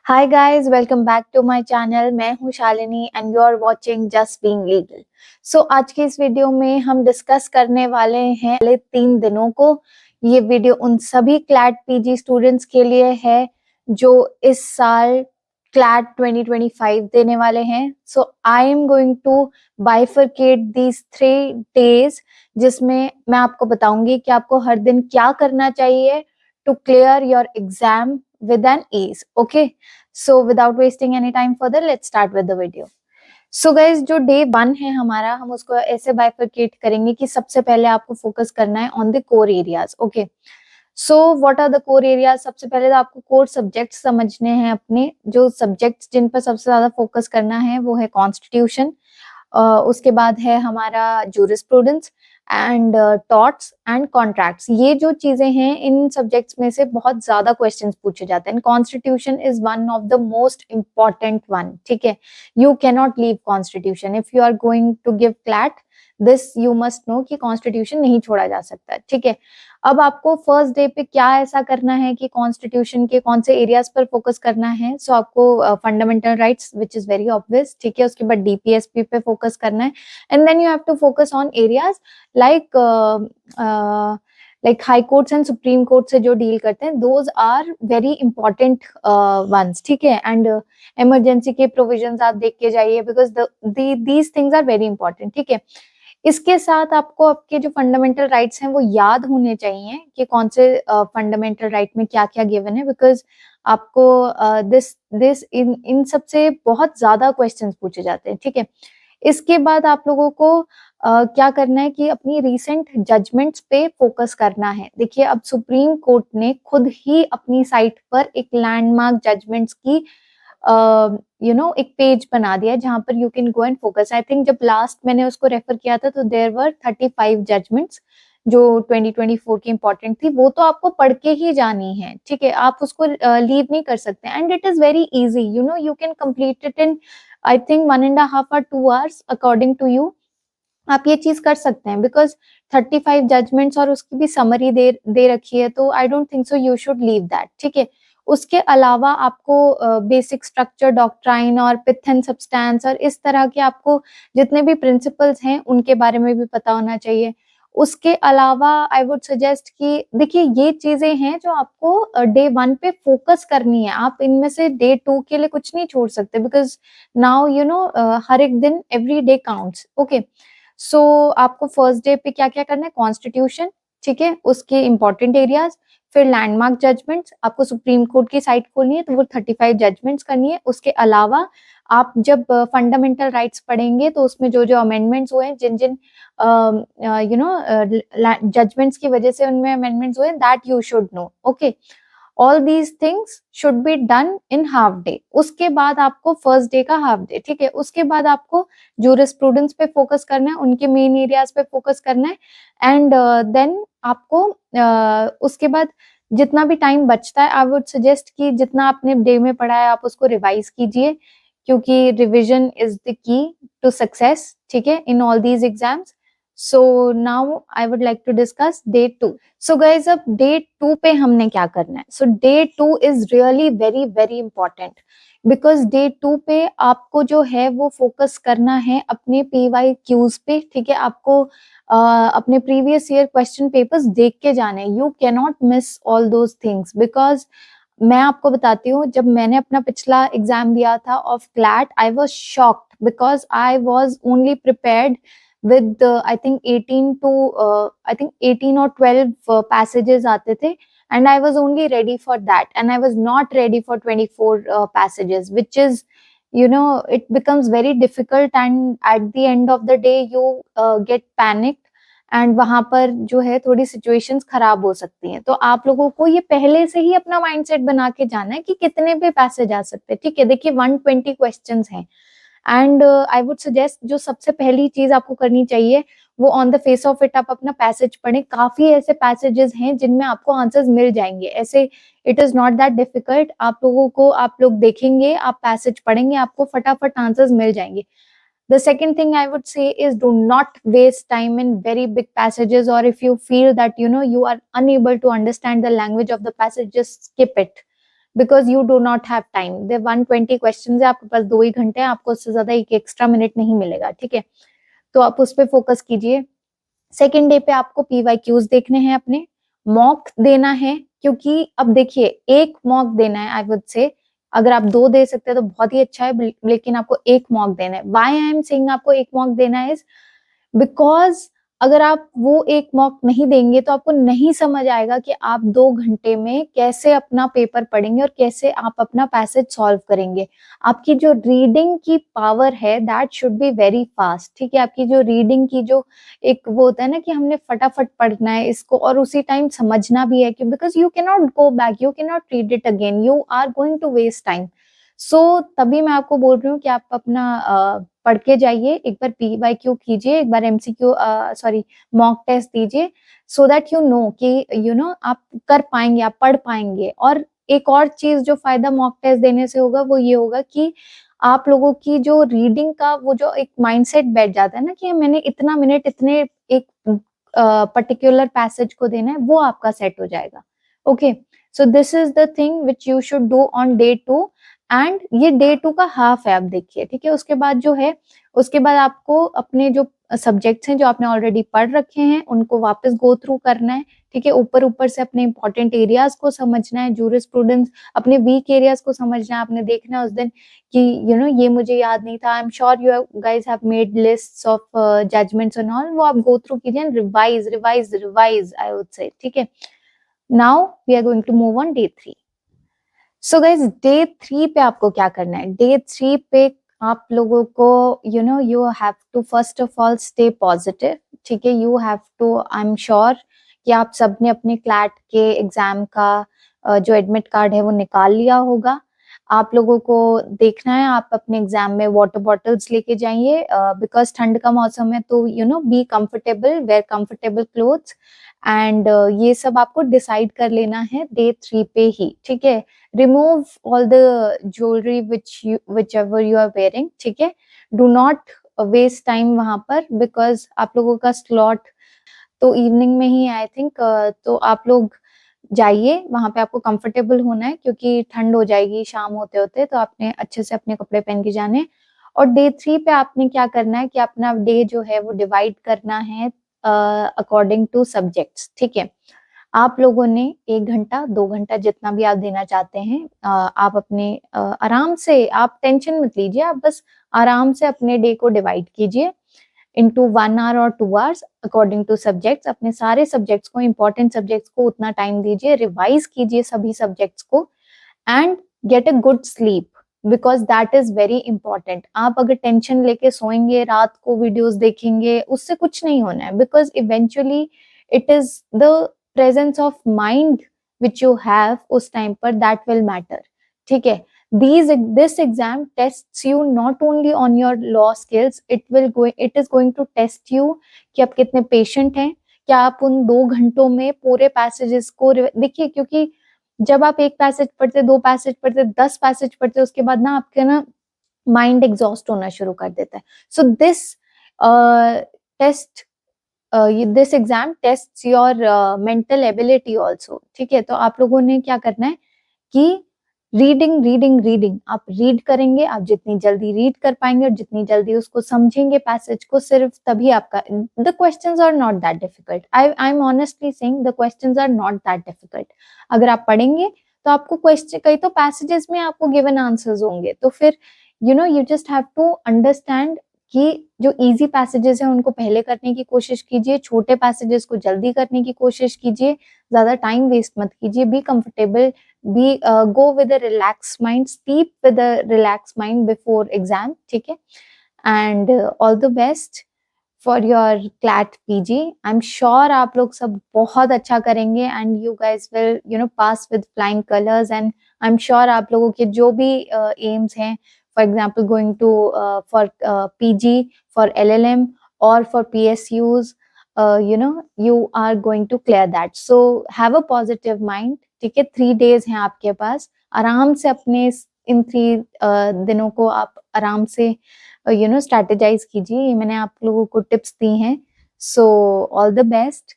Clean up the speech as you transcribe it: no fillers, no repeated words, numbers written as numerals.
Hi guys, welcome back to my channel. मैं हूं Shalini and you are watching Just Being Legal. So आज के इस वीडियो में हम डिस्कस करने वाले हैं अगले 3 दिनों को। ये वीडियो उन सभी क्लैट पीजी स्टूडेंट्स के लिए है जो इस साल क्लैट 2025 देने वाले हैं। So I am going to bifurcate these 3 days, जिसमें मैं आपको बताऊंगी कि आपको हर दिन क्या करना चाहिए to clear your exam with an ease. Okay, so without wasting any time further, let's start with the video. So guys, जो डे 1 है हमारा, हम उसको ऐसे बाइफरकेट करेंगे कि सबसे पहले आपको फोकस करना है on the core areas. Okay, so what are the core areas? सबसे पहले तो आपको कोर सब्जेक्ट्स समझने हैं। अपने जो सब्जेक्ट्स जिन पर सबसे ज्यादा फोकस करना है वो है कॉन्स्टिट्यूशन, उसके बाद है हमारा jurisprudence and torts and contracts. ये जो चीजें हैं, इन सब्जेक्ट्स में से बहुत ज्यादा क्वेश्चंस पूछे जाते हैं। Constitution is one of the most important one. ठीक है, you can not leave constitution if you are going to give CLAT. This you must know कि कॉन्स्टिट्यूशन नहीं छोड़ा जा सकता। ठीक है, अब आपको फर्स्ट डे पे क्या ऐसा करना है कि कॉन्स्टिट्यूशन के कौन से एरियाज पर फोकस करना है। सो आपको fundamental rights which is very obvious. ठीक है, उसके बाद डीपीएसपी पे फोकस करना है and then you have to focus on areas like high courts and supreme court से जो डील करते हैं, those are very important ones. ठीक है, एंड इमरजेंसी के प्रोविजंस आप देख के जाइए because these things are very important. ठीक है, इसके साथ आपको आपके जो फंडामेंटल राइट्स हैं वो याद होने चाहिए कि कौन से फंडामेंटल राइट में क्या क्या गिवन है, बिकॉज आपको दिस दिस इन सब से बहुत ज्यादा क्वेश्चंस पूछे जाते हैं। ठीक है, इसके बाद आप लोगों को क्या करना है कि अपनी रीसेंट जजमेंट्स पे फोकस करना है। देखिए, अब सुप्रीम कोर्ट ने खुद ही अपनी साइट पर एक लैंडमार्क जजमेंट्स की एक पेज बना दिया जहां पर you can go and focus. I think जब लास्ट मैंने उसको रेफर किया था तो देयर वर 35 जजमेंट्स जो 2024 की इंपॉर्टेंट थी। वो तो आपको पढ़ के ही जानी है। ठीक है, आप उसको लीव नहीं कर सकते and it is very easy. You can complete it in I think 1.5 or 2 hours according to you. आप ये चीज कर सकते हैं बिकॉज 35 जजमेंट्स और उसकी भी समरी दे रखी है, तो I don't think so you should leave that. ठीक है, उसके अलावा आपको बेसिक स्ट्रक्चर, डॉक्ट्राइन और पिथ एंड सब्सटेंस और इस तरह के आपको जितने भी प्रिंसिपल्स हैं उनके बारे में भी पता होना चाहिए। उसके अलावा आई वुड सजेस्ट कि देखिए, ये चीजें हैं जो आपको डे 1 पे फोकस करनी है। आप इनमें से डे 2 के लिए कुछ नहीं छोड़ सकते बिकॉज नाउ हर एक दिन, एवरी डे काउंट्स। ओके, सो आपको फर्स्ट डे पे क्या क्या करना है? कॉन्स्टिट्यूशन, ठीक है, उसके इंपॉर्टेंट एरियाज, फिर लैंडमार्क जजमेंट्स। आपको सुप्रीम कोर्ट की साइट खोलनी है तो वो 35 जजमेंट्स करनी है। उसके अलावा आप जब फंडामेंटल राइट्स पढ़ेंगे तो उसमें जो जो अमेंडमेंट्स हुए, जिन जिन जजमेंट्स की वजह से उनमें अमेंडमेंट्स हुए, that you should know. Okay, all these things should be done in half day. उसके बाद आपको फर्स्ट डे का हाफ डे। ठीक है, उसके बाद आपको जूरिस्प्रूडेंस पे फोकस करना है, उनके मेन एरियाज पे फोकस करना है एंड देन आपको उसके बाद जितना भी टाइम बचता है, आई वुड सजेस्ट कि जितना आपने डे में पढ़ा है आप उसको रिवाइज कीजिए, क्योंकि revision is the key to success. ठीक है, in all these exams. So now I would like to discuss day 2। So guys, अब डे 2 पे हमने क्या करना है? So day 2 is really very very important because day 2 पे आपको जो है वो फोकस करना है अपने PYQs पे। ठीक है, आपको अपने प्रीवियस ईयर क्वेश्चन पेपर्स देख के जाने। You can not miss all those things because मैं आपको बताती हूँ, जब मैंने अपना पिछला एग्जाम दिया था of CLAT, I was shocked because I was only prepared with I think 18 or 12 passages आते थे and I was only ready for that and I was not ready for 24 passages, which is, it becomes very difficult and at the end of the day you get panicked and वहां पर जो है थोड़ी situations खराब हो सकती हैं। तो आप लोगों को ये पहले से ही अपना माइंडसेट बना के जाना है कि कितने भी पैसेज आ सकते हैं। ठीक है, देखिए 120 क्वेश्चंस हैं एंड आई वुड सजेस्ट जो सबसे पहली चीज आपको करनी चाहिए वो on the face of it आप अपना पैसेज पढ़ें। काफी ऐसे पैसेजेस हैं जिनमें आपको आंसर्स मिल जाएंगे। ऐसे it is not that difficult. आप लोगों को, आप लोग देखेंगे, आप पैसेज पढ़ेंगे, आपको फटाफट आंसर्स मिल जाएंगे। The second thing I would say is do not waste time in very big passages, or if you feel that you are unable to understand the language of the passage, just skip it. Because you do not have time. They 120 question है, आपके पास 2 ही घंटे हैं, आपको उससे ज्यादा एक extra minute नहीं मिलेगा, ठीक है। तो आप उस पर फोकस कीजिए। सेकेंड डे पे आपको PYQs देखने हैं, अपने मॉक देना है, क्योंकि अब देखिए एक मॉक देना है, आई वुड से अगर आप 2 दे सकते हैं तो बहुत ही अच्छा है, लेकिन आपको एक मॉक देना है। व्हाई आई एम सेइंग आपको एक मॉक देना है, बिकॉज अगर आप वो एक मॉक नहीं देंगे तो आपको नहीं समझ आएगा कि आप 2 घंटे में कैसे अपना पेपर पढ़ेंगे और कैसे आप अपना पैसेज सॉल्व करेंगे। आपकी जो रीडिंग की पावर है that should be very fast, ठीक है। आपकी जो रीडिंग की जो एक वो होता है ना कि हमने फटाफट पढ़ना है इसको और उसी टाइम समझना भी है, कि because you can not go back, you can not read it again, you are going to waste time. सो तभी मैं आपको बोल रही हूँ कि आप अपना पढ़ के जाइए, एक बार PYQ कीजिए, एक बार MCQ सॉरी मॉक टेस्ट दीजिए, सो दैट यू नो कि आप कर पाएंगे, आप पढ़ पाएंगे। और एक और चीज जो फायदा मॉक टेस्ट देने से होगा वो ये होगा कि आप लोगों की जो रीडिंग का वो जो एक माइंडसेट बैठ जाता है ना कि मैंने इतना मिनट इतने एक पर्टिकुलर पैसेज को देना है, वो आपका सेट हो जाएगा। Okay, so this is the thing which you should do on day 2, and ये डे 2 का हाफ है, आप देखिए, ठीक है। उसके बाद जो है, उसके बाद आपको अपने जो सब्जेक्ट्स हैं जो आपने ऑलरेडी पढ़ रखे हैं उनको वापस गो थ्रू करना है, ठीक है। ऊपर ऊपर से अपने इंपॉर्टेंट एरियाज को समझना है, जूरिस्प्रूडेंस अपने वीक एरियाज को समझना है। आपने देखना है उस दिन कि ये मुझे याद नहीं था। I am sure you guys have made lists of judgements and all, वो आप गो थ्रू कीजिए and revise revise revise, I would say, ठीक है। Now we are going to move on day 3। So guys day 3 पे आपको क्या करना है, डे 3 पे आप लोगों को you have to first of all stay positive, ठीक है। You have to, I am sure कि आप सबने अपने क्लैट के एग्जाम का जो एडमिट कार्ड है वो निकाल लिया होगा। आप लोगों को देखना है, आप अपने एग्जाम में वाटर बॉटल्स लेके जाइए, बिकॉज ठंड का मौसम है, तो be comfortable, wear comfortable clothes, and ये सब आपको डिसाइड कर लेना है डे 3 पे ही, ठीक है। Remove all the jewellery whichever you are wearing, ठीक है। डू नॉट वेस्ट टाइम वहां पर, बिकॉज आप लोगों का स्लॉट तो इवनिंग में ही, आई थिंक। तो आप लोग जाइए, वहां पे आपको कंफर्टेबल होना है, क्योंकि ठंड हो जाएगी शाम होते होते, तो आपने अच्छे से अपने कपड़े पहन के जाने। और डे 3 पे आपने क्या करना है कि अपना डे जो है वो डिवाइड करना है अकॉर्डिंग टू सब्जेक्ट्स, ठीक है। आप लोगों ने 1 घंटा 2 घंटा जितना भी आप देना चाहते हैं, आप अपने आराम से, आप टेंशन मत लीजिए, आप बस आराम से अपने डे को डिवाइड कीजिए into 1 hour और 2 hours अकॉर्डिंग टू सब्जेक्ट्स। अपने सारे सब्जेक्ट्स को, इंपॉर्टेंट सब्जेक्ट्स को उतना टाइम दीजिए, रिवाइज कीजिए सभी सब्जेक्ट्स को, and get a good sleep, because that is very important. आप अगर टेंशन लेके सोएंगे, रात को वीडियोस देखेंगे, उससे कुछ नहीं होना है, because eventually it is the presence of mind which you have उस टाइम पर दैट विल मैटर, ठीक है। This exam tests you not only on your law skills, it is going to test you कि आप कितने patient हैं, क्या आप उन 2 घंटों में पूरे पैसेजेस को देखिए, क्योंकि जब आप एक पैसेज पढ़ते, 2 पैसेज पढ़ते, 10 पैसेज पढ़ते, उसके बाद ना आपके ना माइंड एग्जॉस्ट होना शुरू कर देता है। So test this exam test your mental ability also, ठीक है। तो आप लोगों ने क्या करना है कि रीडिंग रीडिंग रीडिंग, आप रीड करेंगे, आप जितनी जल्दी रीड कर पाएंगे और जितनी जल्दी उसको समझेंगे पैसेज को, सिर्फ तभी आपका, the questions are not that difficult, I am honestly saying the questions are not that difficult. अगर आप पढ़ेंगे तो आपको क्वेश्चन, कई तो पैसेजेस में आपको गिवन आंसर्स होंगे, तो फिर you just have to understand कि जो इजी पैसेजेस हैं उनको पहले करने की कोशिश कीजिए, छोटे पैसेजेस को जल्दी करने की कोशिश कीजिए, ज्यादा टाइम वेस्ट मत कीजिए, be comfortable, go with a relaxed mind, sleep with a relaxed mind before exam, ठीक है। and all the best for your CLAT PG. I'm sure आप लोग सब बहुत अच्छा करेंगे, and you guys will pass with flying colors, and I'm sure आप लोगों के जो भी aims हैं, for example going to for PG, for LLM or for PSUs, you are going to clear that. So have a positive mind, ठीक है। 3 days हैं आपके पास, आराम से अपने इन 3 दिनों को आप आराम से स्ट्रेटेजाइज कीजिए। ये मैंने आप लोगों को टिप्स दी हैं। So all the best.